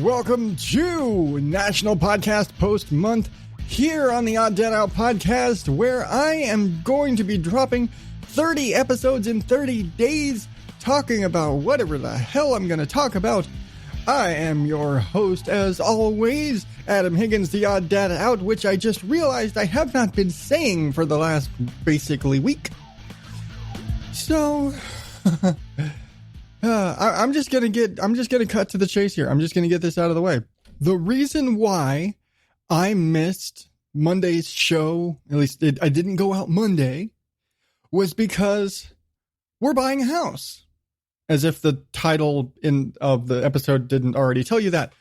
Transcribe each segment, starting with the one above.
Welcome to National Podcast Post Month here on the Odd Dead Out podcast, where I am going to be dropping 30 episodes in 30 days talking about whatever the hell I'm going to talk about. I am your host, as always, Adam Higgins, the Odd Dad Out, which I just realized I have not been saying for the last basically week. So, I'm just gonna cut to the chase here. I'm just gonna get this out of the way. The reason why I missed Monday's show, at least I didn't go out Monday, was because we're buying a house. As if the title of the episode didn't already tell you that.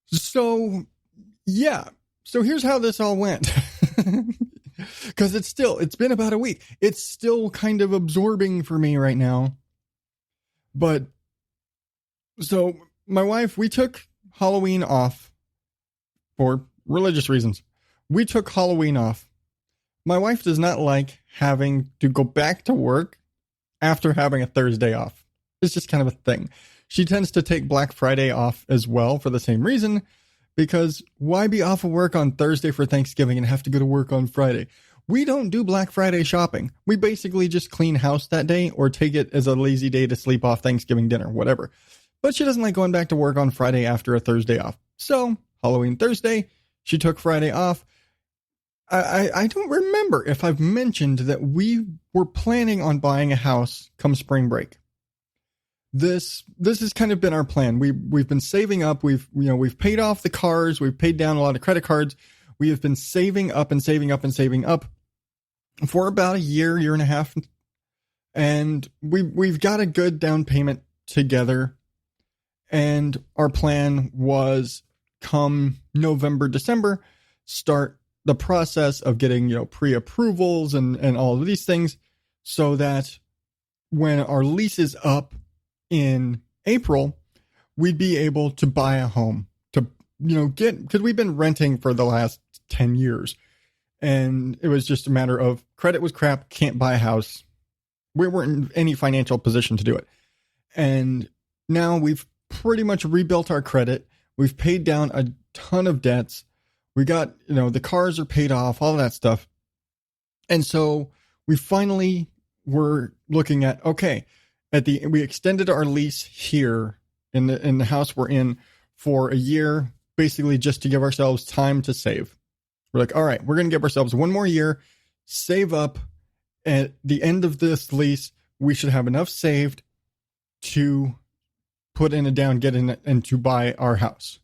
So, yeah. So here's how this all went. Because it's been about a week. It's still kind of absorbing for me right now. But, so, my wife, we took Halloween off for religious reasons. We took Halloween off. My wife does not like having to go back to work after having a Thursday off. It's just kind of a thing. She tends to take Black Friday off as well for the same reason, because why be off of work on Thursday for Thanksgiving and have to go to work on Friday? We don't do Black Friday shopping. We basically just clean house that day or take it as a lazy day to sleep off Thanksgiving dinner, whatever. But she doesn't like going back to work on Friday after a Thursday off. So, Halloween Thursday, she took Friday off. I don't remember if I've mentioned that we were planning on buying a house come spring break. This has kind of been our plan. We've been saving up. We've paid off the cars. We've paid down a lot of credit cards. We have been saving up and saving up and saving up for about a year and a half. And we've got a good down payment together. And our plan was come November, December, start the process of getting, pre-approvals and all of these things so that when our lease is up in April, we'd be able to buy a home to, because we've been renting for the last 10 years. And it was just a matter of credit was crap, can't buy a house. We weren't in any financial position to do it. And now we've pretty much rebuilt our credit. We've paid down a ton of debts. We got, the cars are paid off, all that stuff. And so we finally were looking at, okay, we extended our lease here in the house we're in for a year, basically just to give ourselves time to save. We're like, all right, we're going to give ourselves one more year, save up. At the end of this lease, we should have enough saved to put in a down, get in, and to buy our house,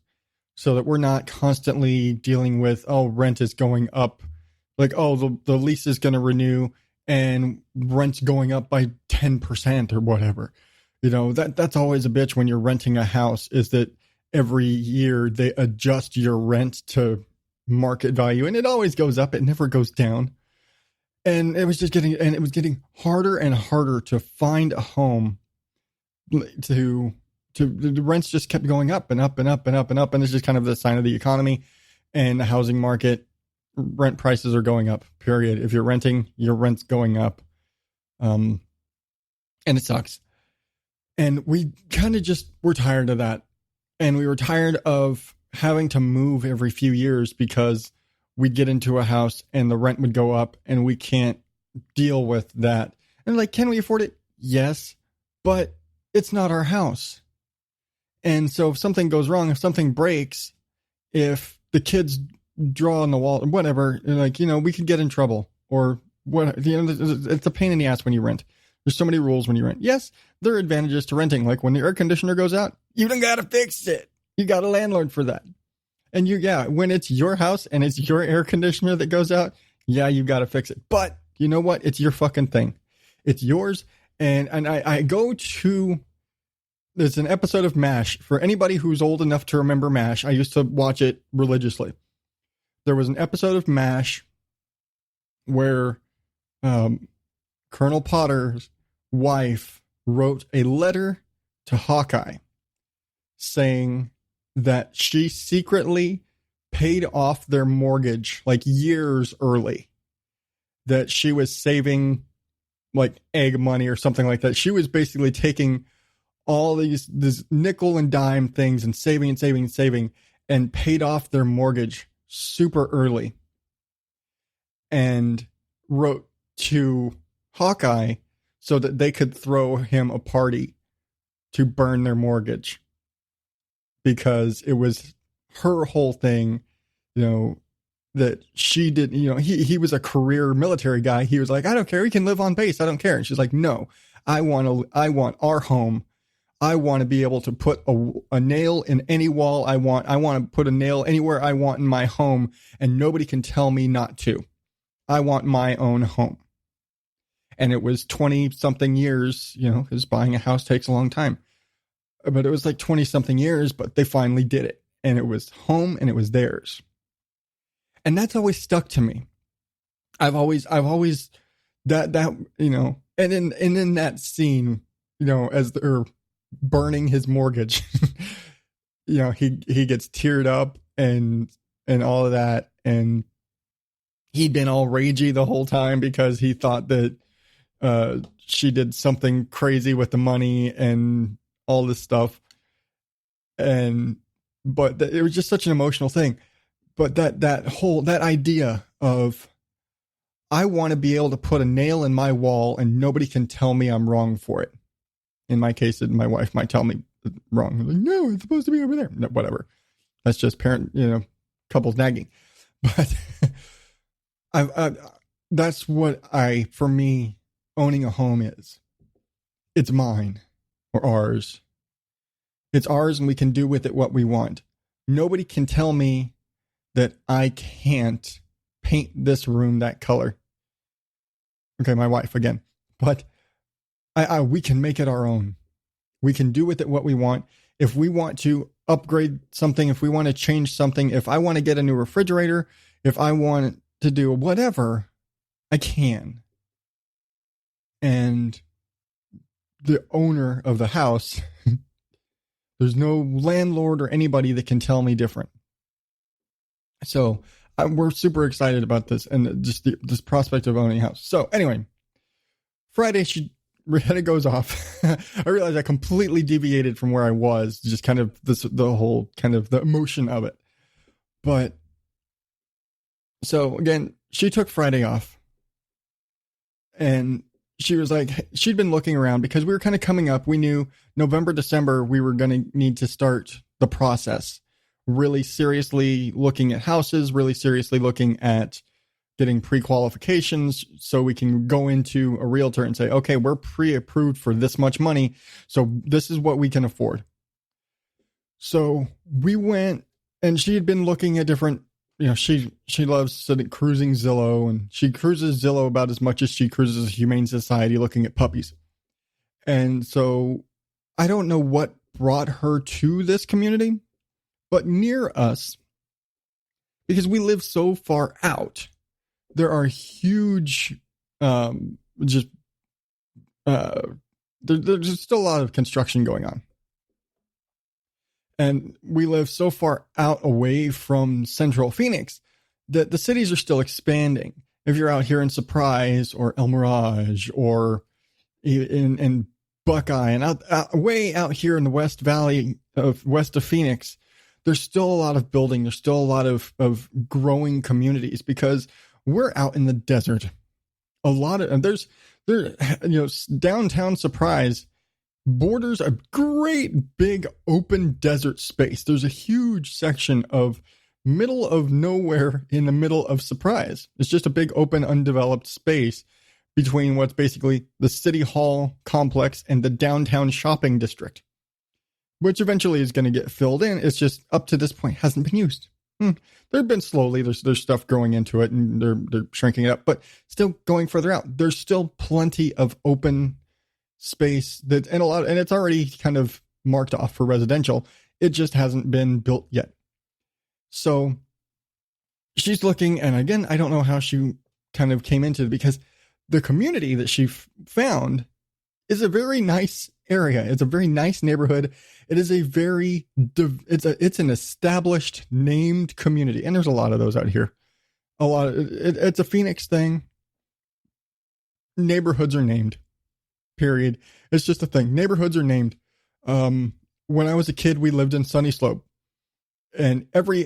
so that we're not constantly dealing with, rent is going up, like, the lease is going to renew and rent's going up by 10% or whatever. That's always a bitch when you're renting a house, is that every year they adjust your rent to market value, and it always goes up. It never goes down. And it was getting harder and harder to find a home the rents just kept going up and up and up and up and up. And it's just kind of the sign of the economy and the housing market. Rent prices are going up, period. If you're renting, your rent's going up. And it sucks. And we kind of just were tired of that. And we were tired of having to move every few years because we'd get into a house and the rent would go up and we can't deal with that. And can we afford it? Yes, but it's not our house. And so if something goes wrong, if something breaks, if the kids draw on the wall, whatever, we could get in trouble, or what, it's a pain in the ass when you rent. There's so many rules when you rent. Yes, there are advantages to renting. Like when the air conditioner goes out, you don't got to fix it. You got a landlord for that. And when it's your house and it's your air conditioner that goes out, you got to fix it. But you know what? It's your fucking thing. It's yours. And I go to, there's an episode of MASH. For anybody who's old enough to remember MASH, I used to watch it religiously. There was an episode of MASH where Colonel Potter's wife wrote a letter to Hawkeye saying that she secretly paid off their mortgage years early, that she was saving egg money or something like that. She was basically taking all this nickel and dime things and saving and saving and saving, and paid off their mortgage super early, and wrote to Hawkeye so that they could throw him a party to burn their mortgage, because it was her whole thing, that she did. He was a career military guy. He was like, I don't care. He can live on base. I don't care. And she's like, no, I want our home. I want to be able to put a nail in any wall I want. I want to put a nail anywhere I want in my home, and nobody can tell me not to. I want my own home. And it was 20 something years, because buying a house takes a long time, but it was like 20 something years, but they finally did it, and it was home and it was theirs. And that's always stuck to me. I've always that, and in that scene, as they're burning his mortgage, he gets teared up and all of that. And he'd been all ragey the whole time because he thought that she did something crazy with the money and all this stuff. But it was just such an emotional thing. But that idea of, I want to be able to put a nail in my wall and nobody can tell me I'm wrong for it. In my case, my wife might tell me wrong. I'm like, no, it's supposed to be over there. No, whatever. That's just couples nagging. But that's what for me, owning a home is. It's mine or ours. It's ours, and we can do with it what we want. Nobody can tell me that I can't paint this room that color. Okay, my wife again. But we can make it our own. We can do with it what we want. If we want to upgrade something, if we want to change something, if I want to get a new refrigerator, if I want to do whatever, I can. And the owner of the house, there's no landlord or anybody that can tell me different. So we're super excited about this, and just this prospect of owning a house. So anyway, Friday, Rihanna goes off. I realized I completely deviated from where I was, just kind of the whole kind of the emotion of it. But so again, she took Friday off, and she was like, she'd been looking around because we were kind of coming up. We knew November, December, we were going to need to start the process, really seriously looking at houses, really seriously looking at getting pre-qualifications so we can go into a realtor and say, okay, we're pre-approved for this much money, so this is what we can afford. So we went, and she had been looking at different, she loves cruising Zillow, and she cruises Zillow about as much as she cruises Humane Society looking at puppies. And so I don't know what brought her to this community, but near us, because we live so far out, there are huge, there's just still a lot of construction going on. And we live so far out away from central Phoenix that the cities are still expanding. If you're out here in Surprise or El Mirage or in Buckeye and way out here in the West Valley west of Phoenix, there's still a lot of building. There's still a lot of growing communities because we're out in the desert. A lot of, downtown Surprise borders a great big open desert space. There's a huge section of middle of nowhere in the middle of Surprise. It's just a big open undeveloped space between what's basically the City Hall complex and the downtown shopping district, which eventually is going to get filled in. It's just up to this point hasn't been used. They've been slowly, there's stuff growing into it, and they're shrinking it up, but still going further out. There's still plenty of open space and it's already kind of marked off for residential. It just hasn't been built yet. So she's looking, and again, I don't know how she kind of came into it, because the community that she found is a very nice area. It's a very nice neighborhood. It is it's an established named community. And there's a lot of those out here. It's a Phoenix thing. Neighborhoods are named, period. It's just a thing. Neighborhoods are named. When I was a kid, we lived in Sunny Slope, and every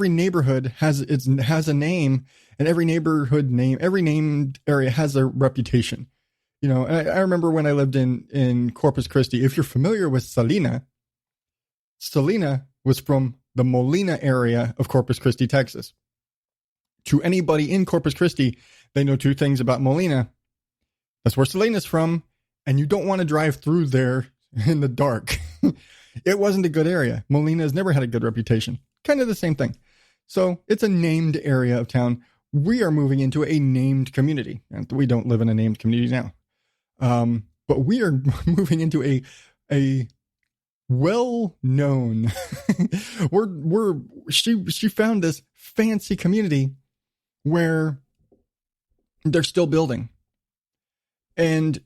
neighborhood has a name, and every named area has a reputation. You know, and I remember when I lived in Corpus Christi. If you're familiar with Salina was from the Molina area of Corpus Christi, Texas. To anybody in Corpus Christi, they know two things about Molina. That's where Selena's from, and you don't want to drive through there in the dark. It wasn't a good area. Molina has never had a good reputation. Kind of the same thing. So it's a named area of town. We are moving into a named community. And we don't live in a named community now. But we are moving into a well-known. She found this fancy community where they're still building. And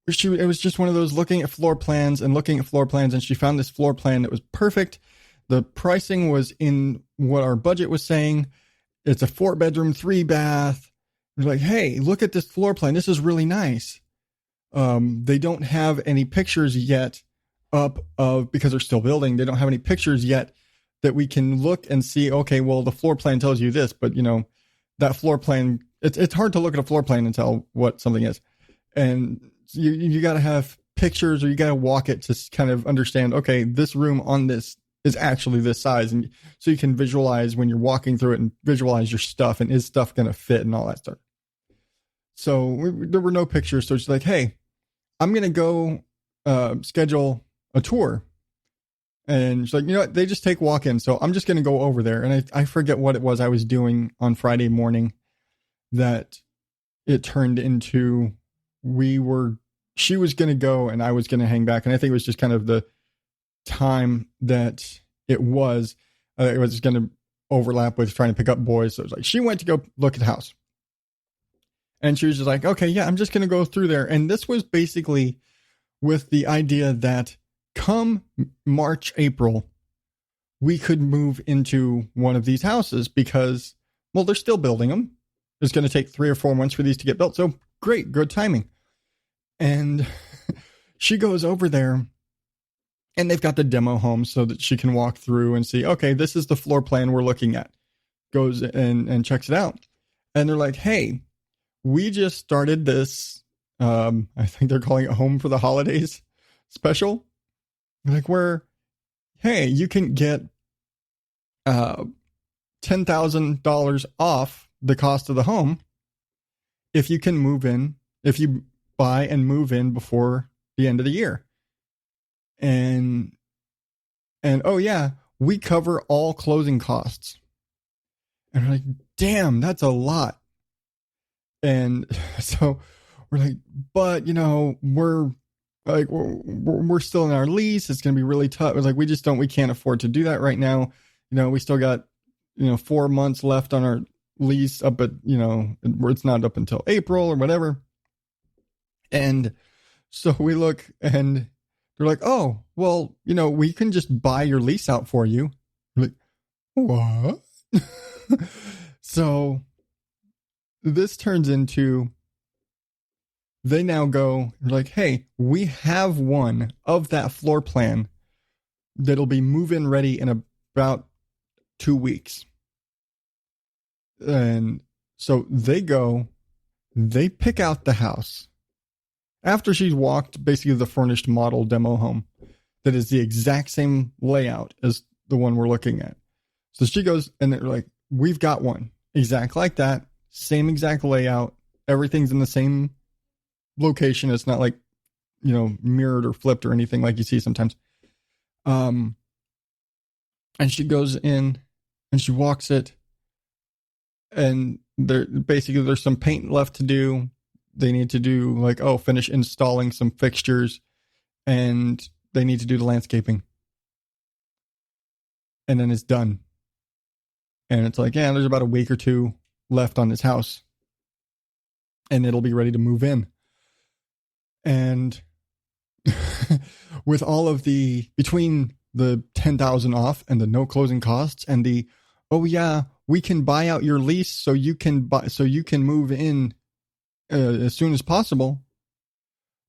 it was just one of those looking at floor plans, and she found this floor plan that was perfect. The pricing was in what our budget was saying. It's a 4-bedroom, 3-bath. We're like, hey, look at this floor plan. This is really nice. They don't have any pictures yet up of, because they're still building. They don't have any pictures yet that we can look and see, okay, well, the floor plan tells you this, but you know, that floor plan, it's hard to look at a floor plan and tell what something is. And you got to have pictures, or you got to walk it to kind of understand, okay, this room on this is actually this size. And so you can visualize when you're walking through it and visualize your stuff, and is stuff going to fit and all that stuff. So there were no pictures. So she's like, hey, I'm going to go schedule a tour. And she's like, you know what? They just take walk-ins. So I'm just going to go over there. And I forget what it was I was doing on Friday morning that it turned into she was going to go and I was going to hang back. And I think it was just kind of the time that it was going to overlap with trying to pick up boys. So it was like, she went to go look at the house. And she was just like, okay, yeah, I'm just going to go through there. And this was basically with the idea that come March, April, we could move into one of these houses because, well, they're still building them. It's going to take 3 or 4 months for these to get built. So great, good timing. And she goes over there, and they've got the demo home so that she can walk through and see, okay, this is the floor plan we're looking at. Goes and checks it out. And they're like, hey, we just started this, I think they're calling it Home for the Holidays special. Like, where, hey, you can get $10,000 off the cost of the home if you can move in, if you buy and move in before the end of the year. And oh yeah, we cover all closing costs. And we're like, damn, that's a lot. And so we're like, but you know, we're still in our lease. It's going to be really tough. It's like, we can't afford to do that right now. You know, we still got, 4 months left on our lease up at, it's not up until April or whatever. And so we look and they're like, oh, well, we can just buy your lease out for you. We're like, what? So this turns into, they now go like, hey, we have one of that floor plan that'll be move-in ready in about 2 weeks. And so they pick out the house after she's walked basically the furnished model demo home that is the exact same layout as the one we're looking at. So she goes and they're like, we've got one exact like that, same exact layout. Everything's in the same location. It's not like, mirrored or flipped or anything like you see sometimes. And she goes in and she walks it, and there's some paint left to do. They need to do finish installing some fixtures, and they need to do the landscaping. And then it's done. And it's like, yeah, there's about a week or 2 left on this house, and it'll be ready to move in. And with all of between the 10,000 off and the no closing costs and the, oh yeah, we can buy out your lease so you can move in as soon as possible.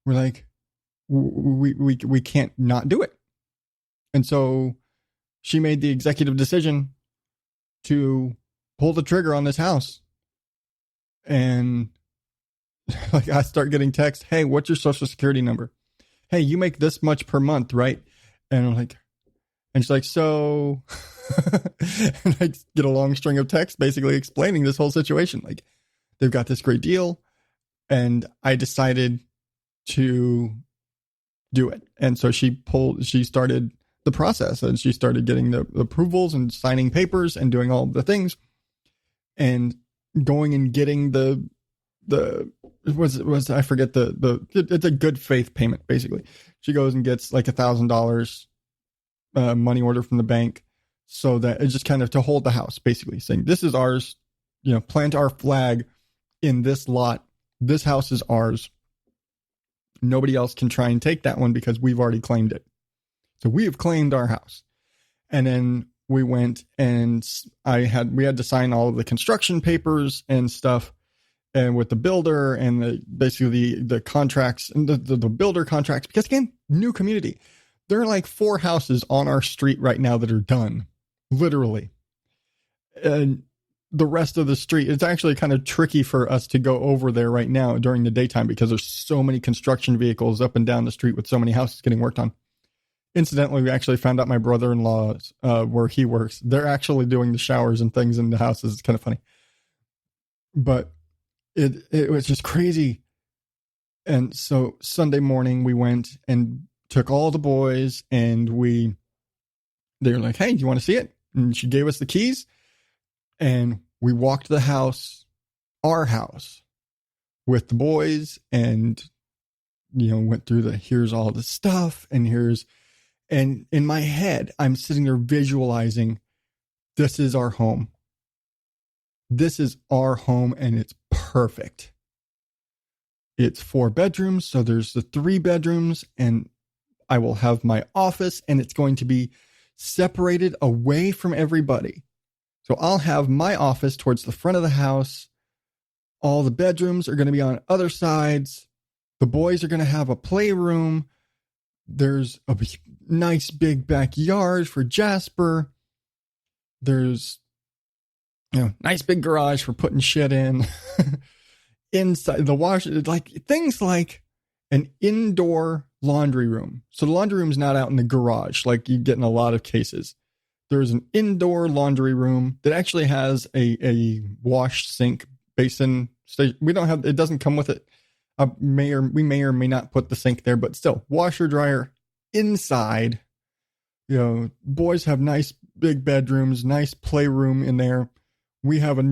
We're like, we can't not do it. And so she made the executive decision to pull the trigger on this house. And like I start getting texts, hey, what's your social security number? Hey, you make this much per month, right? And I'm like, and she's like, so, and I get a long string of texts basically explaining this whole situation. Like, they've got this great deal, and I decided to do it. And so she started the process, and she started getting the approvals and signing papers and doing all the things, and going and getting I forget it's a good faith payment, basically. She goes and gets like $1,000 money order from the bank, so that it's just kind of to hold the house, basically saying, this is ours, plant our flag in this lot. This house is ours. Nobody else can try and take that one because we've already claimed it. So we have claimed our house. And then we went and we had to sign all of the construction papers and stuff, and with the builder and basically the contracts and the builder contracts, because again, new community. There are like 4 houses on our street right now that are done, literally. And the rest of the street, it's actually kind of tricky for us to go over there right now during the daytime because there's so many construction vehicles up and down the street with so many houses getting worked on. Incidentally, we actually found out my brother-in-law's where he works, they're actually doing the showers and things in the houses. It's kind of funny. But it was just crazy. And so Sunday morning we went and took all the boys, and they were like, hey, do you want to see it? And she gave us the keys, and we walked to the house, our house, with the boys, and, went through here's all the stuff, and in my head, I'm sitting there visualizing, this is our home. This is our home, and it's perfect. It's 4 bedrooms, so there's the 3 bedrooms, and I will have my office, and it's going to be separated away from everybody. So I'll have my office towards the front of the house. All the bedrooms are going to be on other sides. The boys are going to have a playroom. There's a nice big backyard for Jasper. There's, nice big garage for putting shit in. Inside the wash, like things like an indoor laundry room. So the laundry room's not out in the garage like you get in a lot of cases. There's an indoor laundry room that actually has a wash sink basin station. It doesn't come with it. We may or may not put the sink there, but still, washer dryer inside. Boys have nice big bedrooms, nice playroom in there. We have a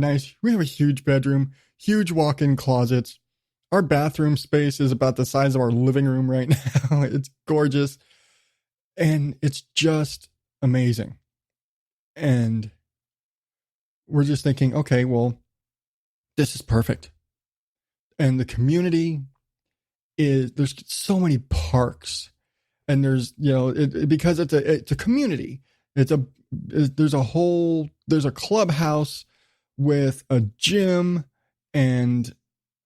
huge bedroom, huge walk-in closets. Our bathroom space is about the size of our living room right now. It's gorgeous. And it's just amazing. And we're just thinking, okay, well, this is perfect. And the community there's so many parks, and there's, because it's a community. There's a clubhouse with a gym and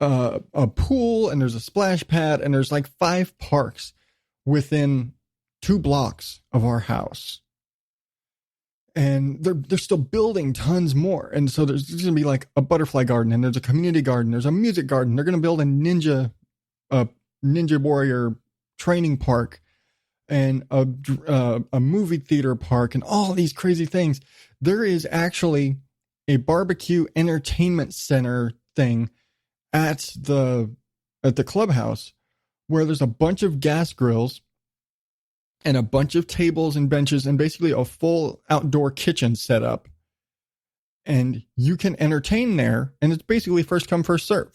a pool, and there's a splash pad, and there's like 5 parks within 2 blocks of our house. And they're still building tons more. And so there's going to be like a butterfly garden, and there's a community garden. There's a music garden. They're going to build a ninja warrior training park, and a movie theater park, and all these crazy things. There is actually a barbecue entertainment center thing at the clubhouse, where there's a bunch of gas grills and a bunch of tables and benches, and basically a full outdoor kitchen set up. And you can entertain there, and it's basically first come, first serve.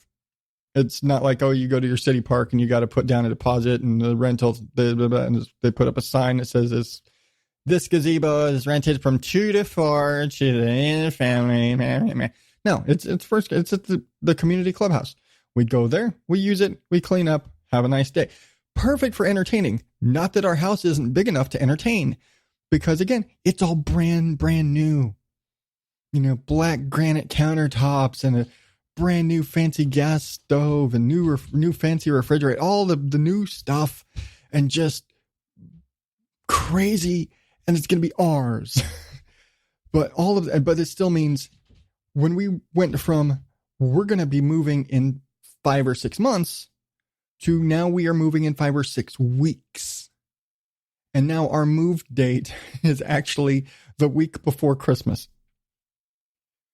It's not like, you go to your city park and you got to put down a deposit, and the rentals, and they put up a sign that says this gazebo is rented from 2 to 4 to the family. No, it's at the community clubhouse. We go there, we use it, we clean up, have a nice day. Perfect for entertaining. Not that our house isn't big enough to entertain, because again, it's all brand new. Black granite countertops and a brand new fancy gas stove and new fancy refrigerator, all the new stuff, and just crazy and it's going to be ours. But it still means when we went from we're going to be moving in 5 or 6 months to now we are moving in 5 or 6 weeks. And now our move date is actually the week before Christmas.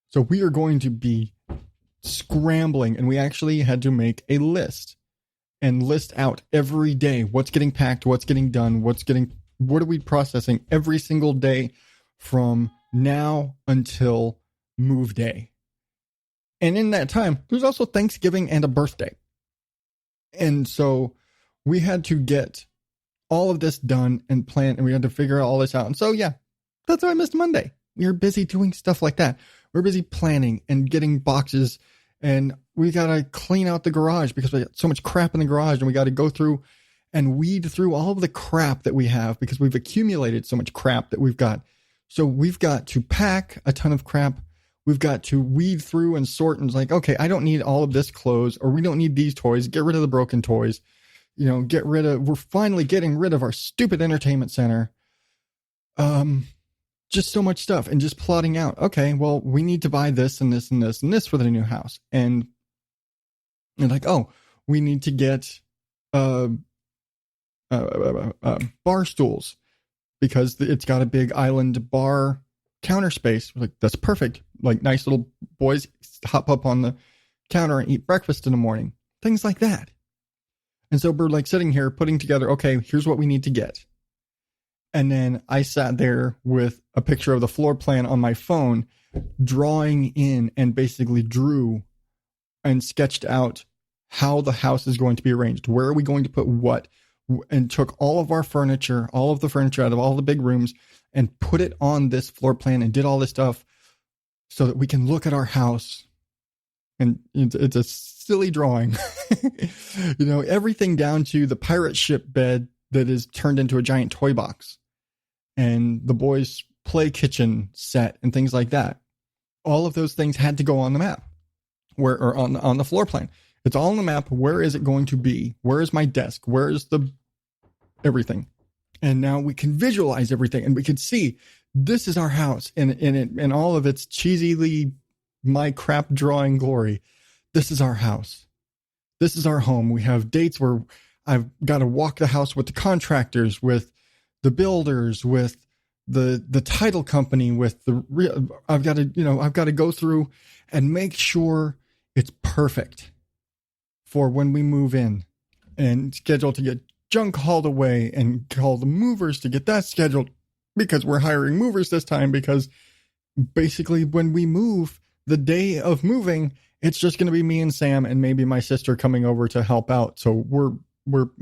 So we are going to be scrambling, and we actually had to make a list and list out every day what's getting packed, what's getting done, what are we processing every single day from now until move day. And in that time, there's also Thanksgiving and a birthday. And so we had to get all of this done and plan, and we had to figure all this out. And so, yeah, that's why I missed Monday. We were busy doing stuff like that. We're busy planning and getting boxes, and we got to clean out the garage because we got so much crap in the garage, and we got to go through and weed through all of the crap that we have because we've accumulated so much crap that we've got. So we've got to pack a ton of crap. We've got to weed through and sort, and it's like, okay, I don't need all of this clothes, or we don't need these toys. Get rid of the broken toys. We're finally getting rid of our stupid entertainment center. Just so much stuff, and just plotting out, okay, well, we need to buy this and this and this and this for the new house. And like, oh, we need to get bar stools because it's got a big island bar counter space. Like, that's perfect. Like, nice little boys hop up on the counter and eat breakfast in the morning. Things like that. And so we're like sitting here putting together, okay, here's what we need to get. And then I sat there with a picture of the floor plan on my phone, drawing in and basically drew and sketched out how the house is going to be arranged. Where are we going to put what? And took all of our furniture, all of the furniture out of all the big rooms and put it on this floor plan and did all this stuff so that we can look at our house. And it's a silly drawing. Everything down to the pirate ship bed that is turned into a giant toy box and the boys' play kitchen set and things like that. All of those things had to go on the map or on the floor plan. It's all on the map. Where is it going to be? Where is my desk? Where is the everything? And now we can visualize everything, and we can see this is our house in all of its cheesily my crap drawing glory. This is our house. This is our home. We have dates where I've got to walk the house with the contractors, with the builders, with the title company, with I've got to go through and make sure it's perfect for when we move in, and schedule to get junk hauled away and call the movers to get that scheduled, because we're hiring movers this time, because basically when we move, the day of moving, it's just going to be me and Sam and maybe my sister coming over to help out. So we're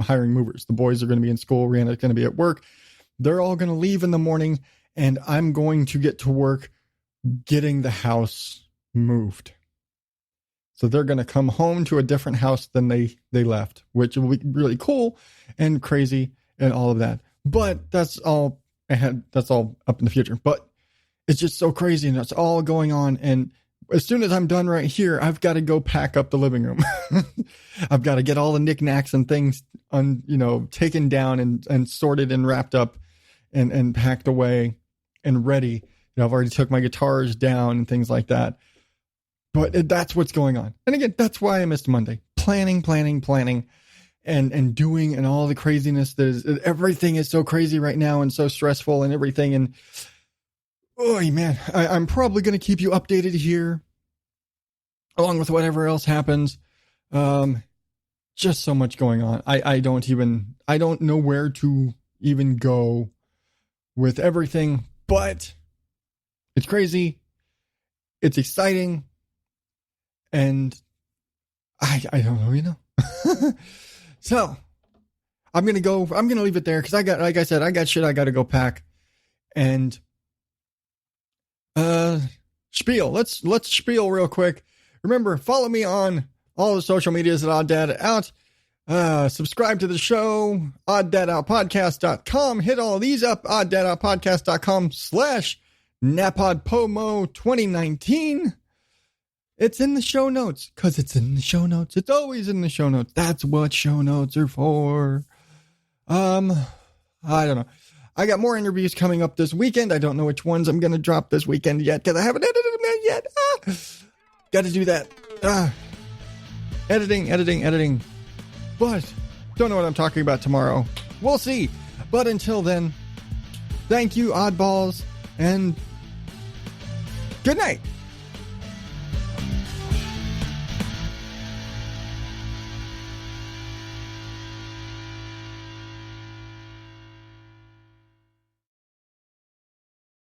hiring movers. The boys are going to be in school. Rihanna's going to be at work. They're all going to leave in the morning, and I'm going to get to work getting the house moved. So they're going to come home to a different house than they left, which will be really cool and crazy and all of that. But that's all that's all up in the future. But it's just so crazy, and that's all going on. And as soon as I'm done right here, I've got to go pack up the living room. I've got to get all the knickknacks and things taken down and sorted and wrapped up and packed away and ready. I've already took my guitars down and things like that. But that's what's going on. And again, that's why I missed Monday. Planning, and doing, and all the craziness everything is so crazy right now and so stressful and everything. And oh man, I'm probably going to keep you updated here along with whatever else happens. Just so much going on. I don't know where to even go with everything, but it's crazy. It's exciting. And I don't know, So I'm going to leave it there, because I got shit I got to go pack. And spiel. Let's spiel real quick. Remember, follow me on all the social medias at Odd Dad Out. Subscribe to the show, oddadoutpodcast.com. Hit all these up, oddadoutpodcast.com/NAPODPOMO 2019. It's in the show notes, because it's in the show notes. It's always in the show notes. That's what show notes are for. I don't know. I got more interviews coming up this weekend. I don't know which ones I'm going to drop this weekend yet because I haven't edited them yet. Got to do that. Editing. But don't know what I'm talking about tomorrow. We'll see. But until then, thank you, oddballs, and good night.